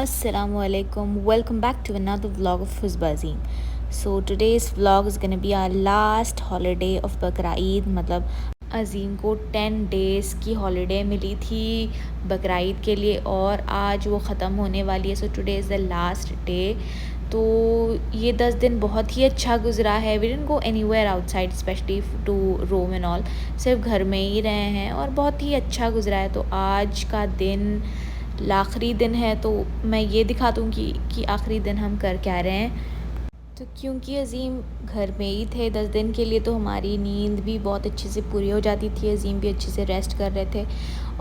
Assalamualaikum. Welcome back to another vlog of Fuzbazim. So today's vlog is gonna be our last holiday of Bakra Eid. मतलब अज़ीम को 10 days की holiday मिली थी बकरा ईद के लिए और आज वो ख़त्म होने वाली है. So today is the last day. तो ये 10 दिन बहुत ही अच्छा गुजरा है. We didn't go anywhere outside specially to Rome and all. सिर्फ घर में ही रहे हैं और बहुत ही अच्छा गुजरा है. तो आज का दिन आखिरी दिन है तो मैं ये दिखा दूँगी कि आखिरी दिन हम कर क्या रहे हैं. तो क्योंकि अज़ीम घर में ही थे 10 दिन के लिए तो हमारी नींद भी बहुत अच्छे से पूरी हो जाती थी. अज़ीम भी अच्छे से रेस्ट कर रहे थे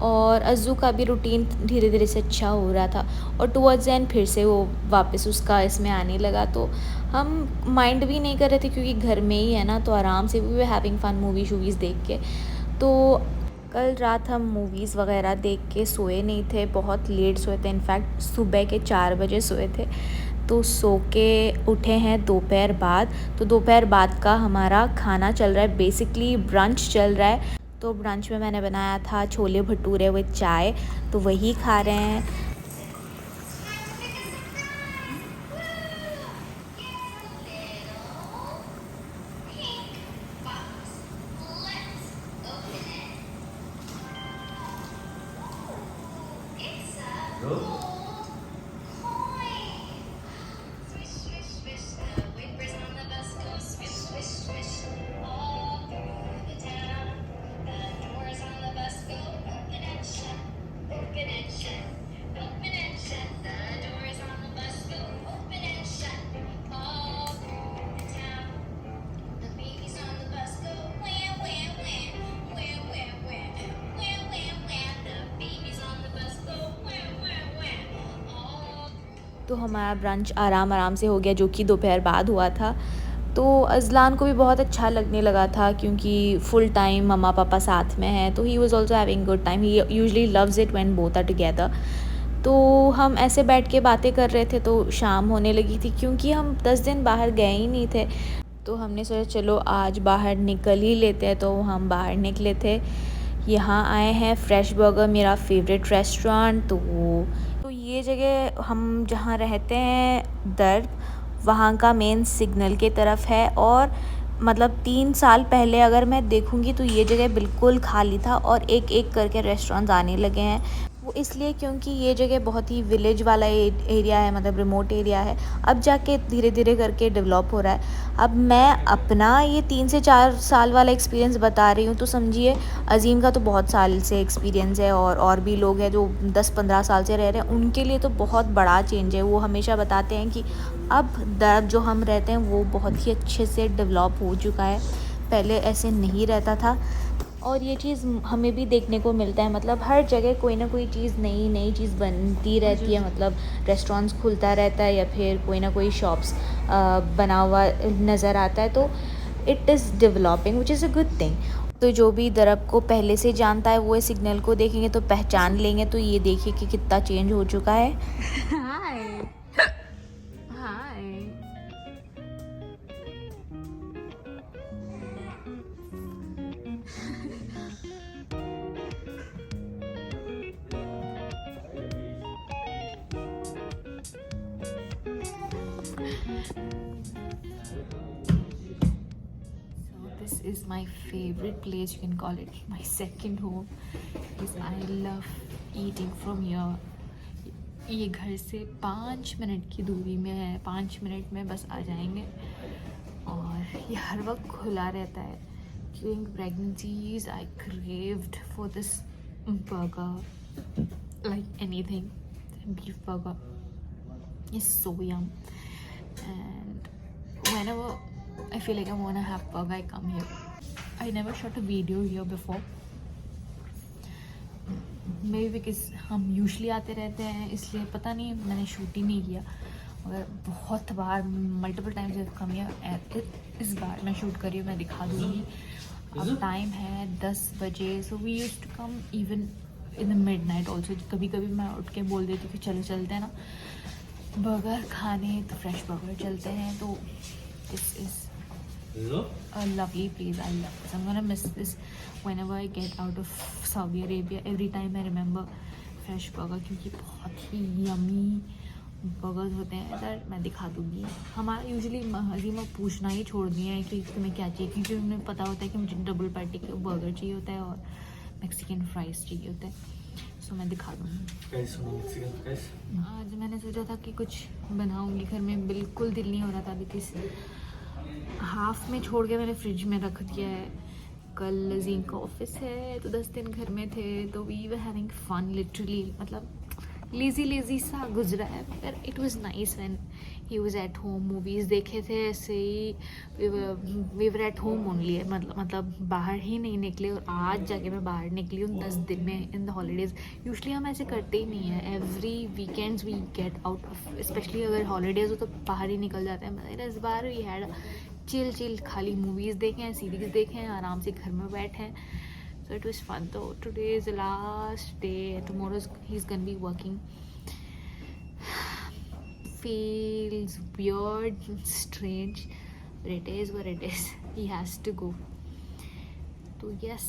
और अज़ू का भी रूटीन धीरे धीरे से अच्छा हो रहा था और टुवर्ड्स एंड फिर से वो वापस उसका इसमें आने लगा. तो हम माइंड भी नहीं कर रहे थे क्योंकि घर में ही है ना, तो आराम से we were having fun movie शूवीज़ देख के. तो कल रात हम मूवीज़ वगैरह देख के सोए नहीं थे, बहुत लेट सोए थे. इनफैक्ट सुबह के 4 बजे सोए थे. तो सो के उठे हैं दोपहर बाद. तो दोपहर बाद का हमारा खाना चल रहा है, बेसिकली ब्रंच चल रहा है. तो ब्रंच में मैंने बनाया था छोले भटूरे विद चाय, तो वही खा रहे हैं. तो हमारा ब्रंच आराम से हो गया जो कि दोपहर बाद हुआ था. तो अज़लान को भी बहुत अच्छा लगने लगा था क्योंकि फुल टाइम मम्मा पापा साथ में हैं. तो he was also having good time. He usually loves it when both are together. तो हम ऐसे बैठ के बातें कर रहे थे तो शाम होने लगी थी क्योंकि हम 10 दिन बाहर गए ही नहीं थे. तो हमने सोचा चलो आज बाहर निकल ही लेते हैं. तो हम बाहर निकले थे. यहाँ आए हैं फ्रेश बर्गर, मेरा फेवरेट रेस्टोरेंट. तो ये जगह हम जहाँ रहते हैं दर्ब, वहाँ का मेन सिग्नल के तरफ है. और मतलब 3 साल पहले अगर मैं देखूँगी तो ये जगह बिल्कुल खाली था और एक एक करके रेस्टोरेंट्स आने लगे हैं. वो इसलिए क्योंकि ये जगह बहुत ही विलेज वाला एरिया है, मतलब रिमोट एरिया है. अब जाके धीरे धीरे करके डेवलप हो रहा है. अब मैं अपना ये 3 से 4 साल वाला एक्सपीरियंस बता रही हूँ तो समझिए अज़ीम का तो बहुत साल से एक्सपीरियंस है और भी लोग हैं जो 10-15 साल से रह रहे हैं, उनके लिए तो बहुत बड़ा चेंज है. वो हमेशा बताते हैं कि अब दर्ब जो हम रहते हैं वो बहुत ही अच्छे से डेवलप हो चुका है, पहले ऐसे नहीं रहता था. और ये चीज़ हमें भी देखने को मिलता है, मतलब हर जगह कोई ना कोई चीज़ नई चीज़ बनती रहती है. मतलब रेस्टोरेंट्स खुलता रहता है या फिर कोई ना कोई शॉप्स बना हुआ नज़र आता है. तो it is developing which is a good thing. तो जो भी दरब को पहले से जानता है वो इस सिग्नल को देखेंगे तो पहचान लेंगे. तो ये देखिए कि कितना चेंज हो चुका है. हाय हाय. This is my favorite place, you can call it my second home, because I love eating from here. ये घर से 5 मिनट की दूरी में है, 5 मिनट में बस आ जाएंगे. और ये हर वक्त खुला रहता है. During pregnancies I craved for this burger like anything. Beef burger is so yum, and whenever I feel like I want to have burger, I come here. I never shot a video here before. Maybe because हम usually आते रहते हैं इसलिए पता नहीं, मैंने shoot ही नहीं किया. मगर बहुत बार multiple times I come here. इस बार मैं शूट करी हूँ, मैं दिखा दूँगी. अब टाइम है 10 बजे. So we used to come even in the midnight also. कभी कभी मैं उठ के बोल देती हूँ कि चलो चलते हैं ना बर्गर खाने, तो फ्रेश बर्गर चलते हैं. तो this is a lovely place. I love this. I'm gonna miss this whenever I get out of Saudi Arabia. Every time I remember fresh burger क्योंकि बहुत ही yummy बर्गर्स होते हैं इधर, मैं दिखा दूँगी। हमारा यूजुअली हज़ीमा पूछना ही छोड़ दिया है कि तुम्हें क्या चाहिए, क्योंकि उन्हें पता होता है कि मुझे डबल पैटी का बर्गर चाहिए होता है और मैक्सिकन फ्राइज़ चाहिए होता है। सो मैं दिखा दूँगी। आज मैंने सोचा था कि कुछ बनाऊँगी घर में, बिल्कुल दिल नहीं हो रहा था बिकॉज़ हाफ में छोड़ के मैंने फ्रिज में रख दिया है। कल अजीम का ऑफिस है तो 10 दिन घर में थे, तो we were having fun literally, मतलब लेज़ी सा गुजरा है, पर it was nice when he was at home. Movies देखे थे ऐसे ही, we were at home only, मतलब बाहर ही नहीं निकले, और आज जाके मैं बाहर निकली हूँ 10 दिन में इन द हॉलीडेज़। यूजुअली हम ऐसे करते ही नहीं हैं, every weekends we get out of, specially अगर हॉलीडेज़ हो तो बाहर ही निकल जाते हैं। मगर इस बार वी हैड चिल खाली मूवीज़ देखें, सीरीज़ देखें, आराम से घर में बैठें। So it was fun though. Today is the last day. Tomorrow he's gonna be working. Feels weird, strange, but it is what it is. He has to go. So yes,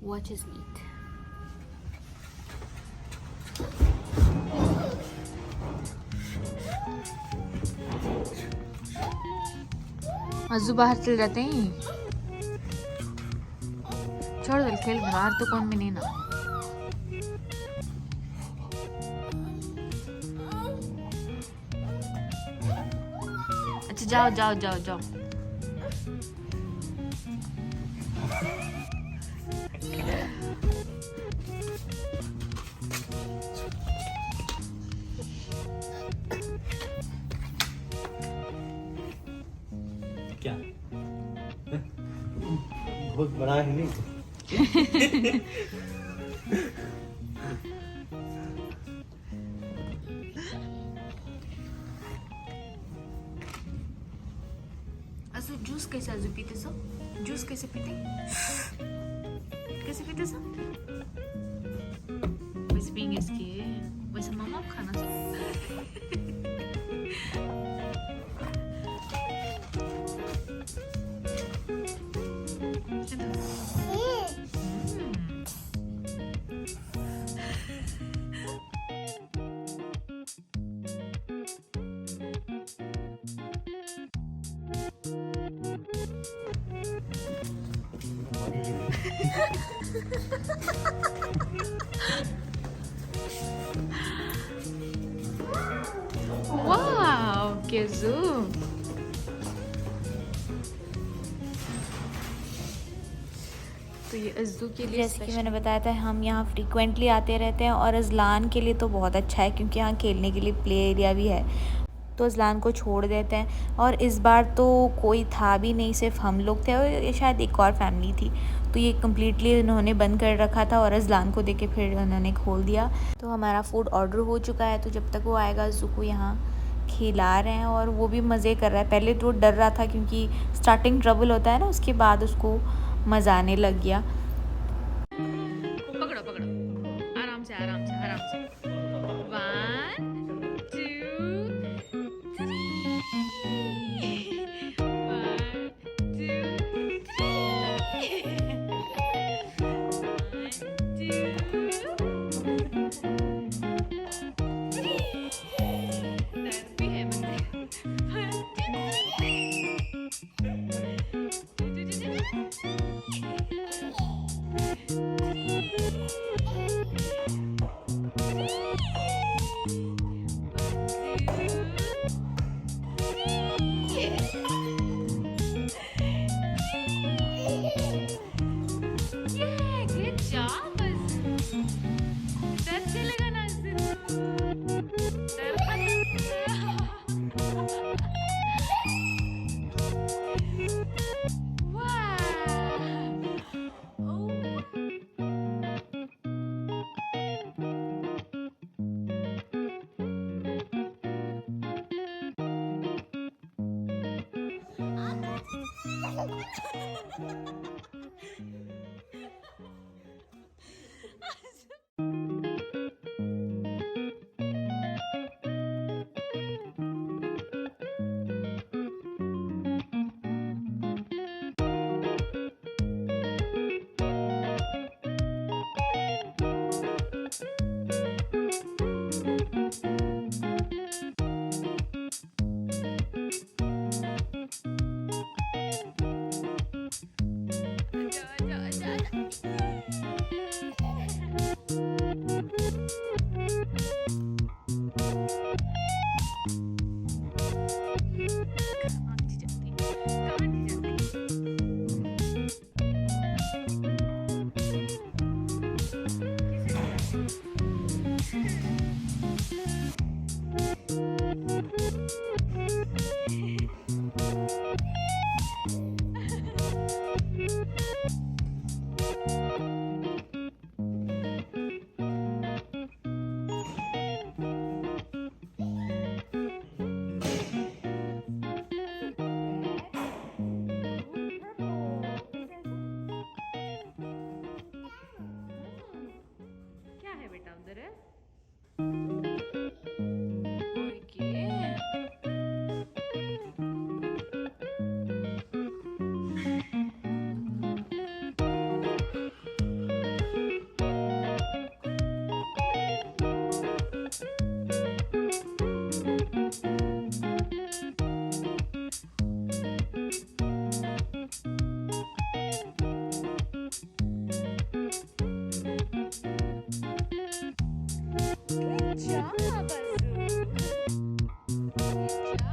watch his eat. Ajju बाहर चल जाते हैं, छोड़ दे खेल, बाहर तो कौन भी नहीं ना। अच्छा जाओ जाओ जाओ जाओ। क्या बहुत बड़ा है नहीं? अजू जूस कैसे अजू पीते सो? जूस कैसे पीते? कैसे पीते सो? वैसे पियेंगे इसके, वैसे मामा आप खाना सो। वाओ केजू, तो ये अज्जू के लिए, जैसे कि मैंने बताया था, हम यहाँ फ्रीक्वेंटली आते रहते हैं, और अजलान के लिए तो बहुत अच्छा है क्योंकि यहाँ खेलने के लिए प्ले एरिया भी है, तो अजलान को छोड़ देते हैं। और इस बार तो कोई था भी नहीं, सिर्फ हम लोग थे और ये शायद एक और फैमिली थी, तो ये कम्प्लीटली उन्होंने बंद कर रखा था और अजलान को देके फिर उन्होंने खोल दिया। तो हमारा फूड ऑर्डर हो चुका है, तो जब तक वो आएगा अज्जू को यहाँ खिला रहे हैं, और वो भी मज़े कर रहा है। पहले तो डर रहा था क्योंकि स्टार्टिंग ट्रबल होता है ना, उसके बाद उसको मज़ा आने लग गया। पकड़ो पकड़ो, आराम से आराम से आराम से। 1 2 क्या है बेटा उधर है? Okay. Good job, Azul. Good job.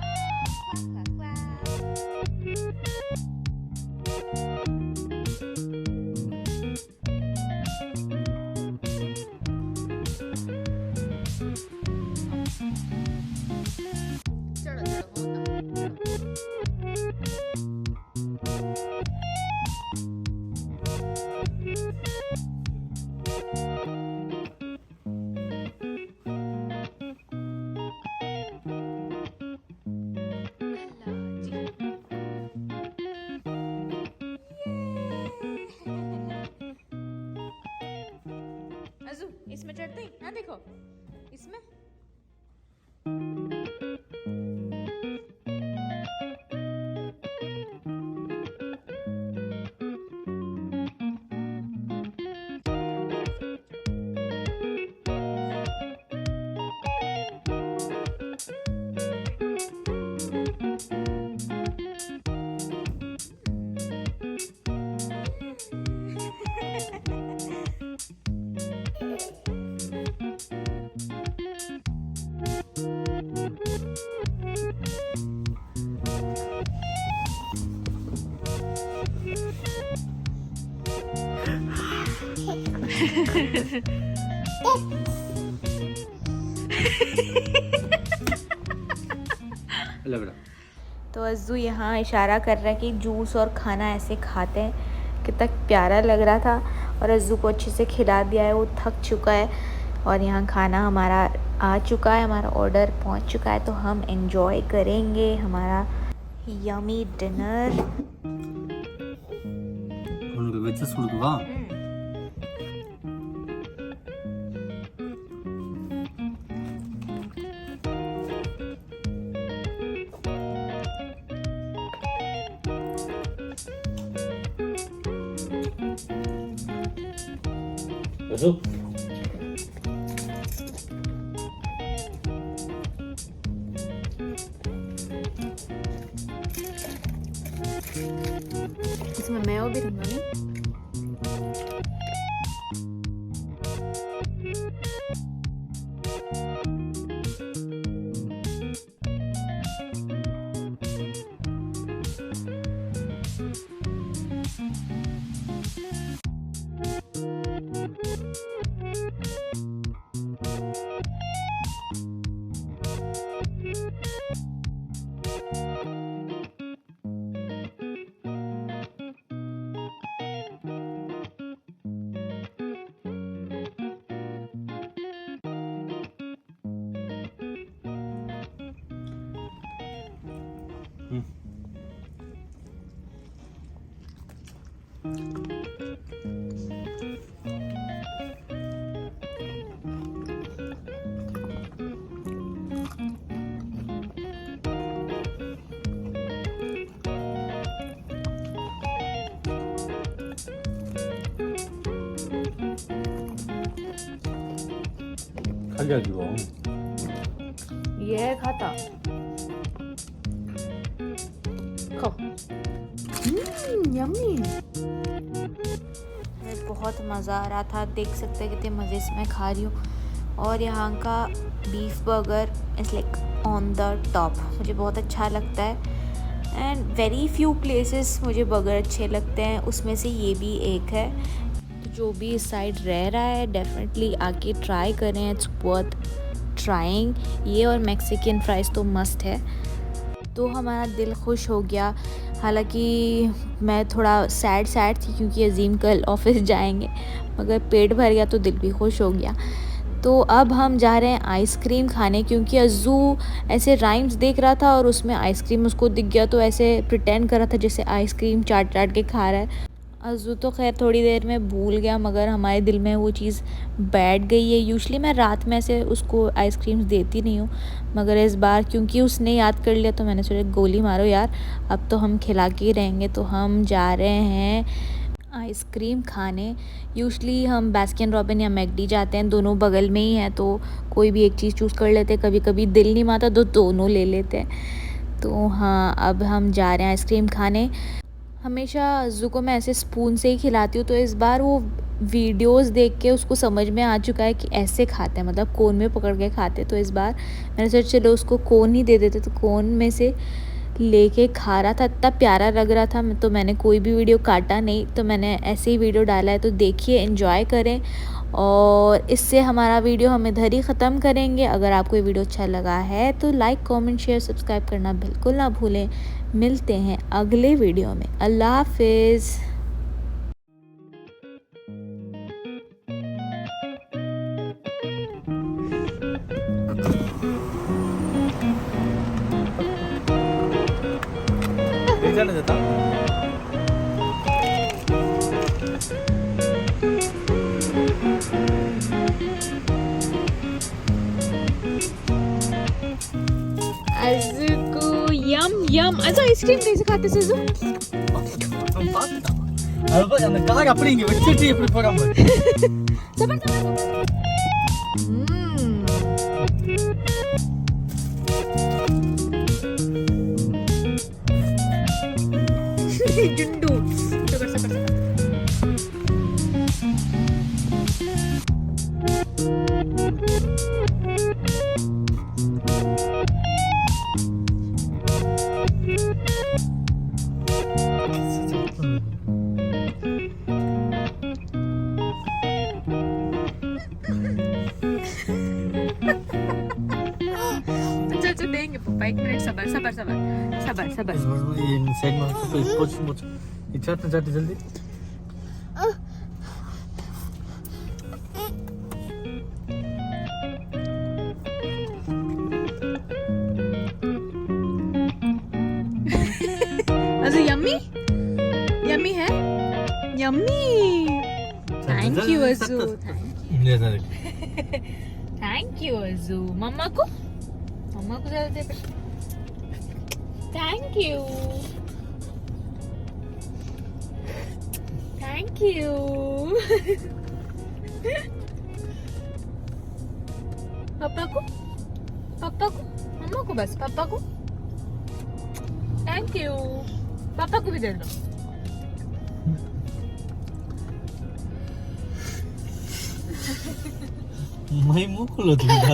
Clap, clap. चलो चलो होता अल्लाह जी। अजू इसमें चढ़ते ही हाँ देखो इसमें लग रहा तो अज्जू यहाँ इशारा कर रहा है कि जूस और खाना ऐसे खाते हैं। कितना प्यारा लग रहा था और अज्जू को अच्छे से खिला दिया है, वो थक चुका है। और यहाँ खाना हमारा आ चुका है, हमारा ऑर्डर पहुँच चुका है, तो हम एंजॉय करेंगे हमारा यमी डिनर। 오늘 왜 소리가 여섯 इसमें मैं भी रहूँगा नहीं। 칼리하기로 ये है खाता खाओ। यम्मी। बहुत मज़ा आ रहा था, देख सकते हैं कितने मज़े से मैं खा रही हूँ। और यहाँ का beef burger is like on the top, मुझे बहुत अच्छा लगता है। एंड वेरी फ्यू प्लेसेस मुझे बर्गर अच्छे लगते हैं, उसमें से ये भी एक है। तो जो भी इस साइड रह रहा है डेफिनेटली आके ट्राई करें, इट्स वर्थ ट्राइंग। ये और मैक्सिकन फ्राइज़ तो मस्ट है। तो हमारा दिल खुश हो गया हालांकि मैं थोड़ा सैड थी क्योंकि अजीम कल ऑफिस जाएंगे, मगर पेट भर गया तो दिल भी खुश हो गया। तो अब हम जा रहे हैं आइसक्रीम खाने, क्योंकि अज्जू ऐसे राइम्स देख रहा था और उसमें आइसक्रीम उसको दिख गया, तो ऐसे प्रिटेंड कर रहा था जैसे आइसक्रीम चाट चाट के खा रहा है। अज्जू तो खैर थोड़ी देर में भूल गया, मगर हमारे दिल में वो चीज़ बैठ गई है। यूजुअली मैं रात में ऐसे उसको आइसक्रीम्स देती नहीं हूँ, मगर इस बार क्योंकि उसने याद कर लिया तो मैंने सोचा गोली मारो यार, अब तो हम खिला के ही रहेंगे। तो हम जा रहे हैं आइसक्रीम खाने। यूजुअली हम बास्किन रॉबिन या मैकडी जाते हैं, दोनों बगल में ही हैं, तो कोई भी एक चीज़ चूज़ कर लेते हैं। कभी कभी दिल नहीं मानता तो दोनों ले लेते हैं। तो हाँ, अब हम जा रहे हैं आइसक्रीम खाने। हमेशा अज्जू को मैं ऐसे स्पून से ही खिलाती हूँ, तो इस बार वो वीडियोस देख के उसको समझ में आ चुका है कि ऐसे खाते हैं, मतलब कोन में पकड़ के खाते हैं। तो इस बार मैंने सोचा चलो उसको कोन ही दे देते, तो कोन में से लेके खा रहा था, इतना प्यारा लग रहा था। तो मैंने कोई भी वीडियो काटा नहीं, तो मैंने ऐसे ही वीडियो डाला है। तो देखिए, एंजॉय करें। और इससे हमारा वीडियो हम इधर ही ख़त्म करेंगे। अगर आपको ये वीडियो अच्छा लगा है तो लाइक, कमेंट, शेयर, सब्सक्राइब करना बिल्कुल ना भूलें। मिलते हैं अगले वीडियो में। अल्लाह हाफिज़। ले जाने देता। अज़ू को यम यम। अज़ू आइसक्रीम कैसे खाते से अज़ू? Apa yang negara apa ini? Macam dia punya program. sabar sabar. Jundu. Sabar sabar sabar. अच्छा देंगे पापा, एक मिनट सबर सबर सबर सबर सबर। ये साइड में तो कुछ इच्छा तो जाती जल्दी। अज़ू यम्मी यम्मी है, यम्मी। थैंक यू अज़ू, थैंक यू अज़ू। मम्मा को ज़्यादा दे। Thank you thank you. पापा को मम्मा को, बस पापा को। Thank you. पापा को भी दे दो। मैं मुंह खोलो तुमका।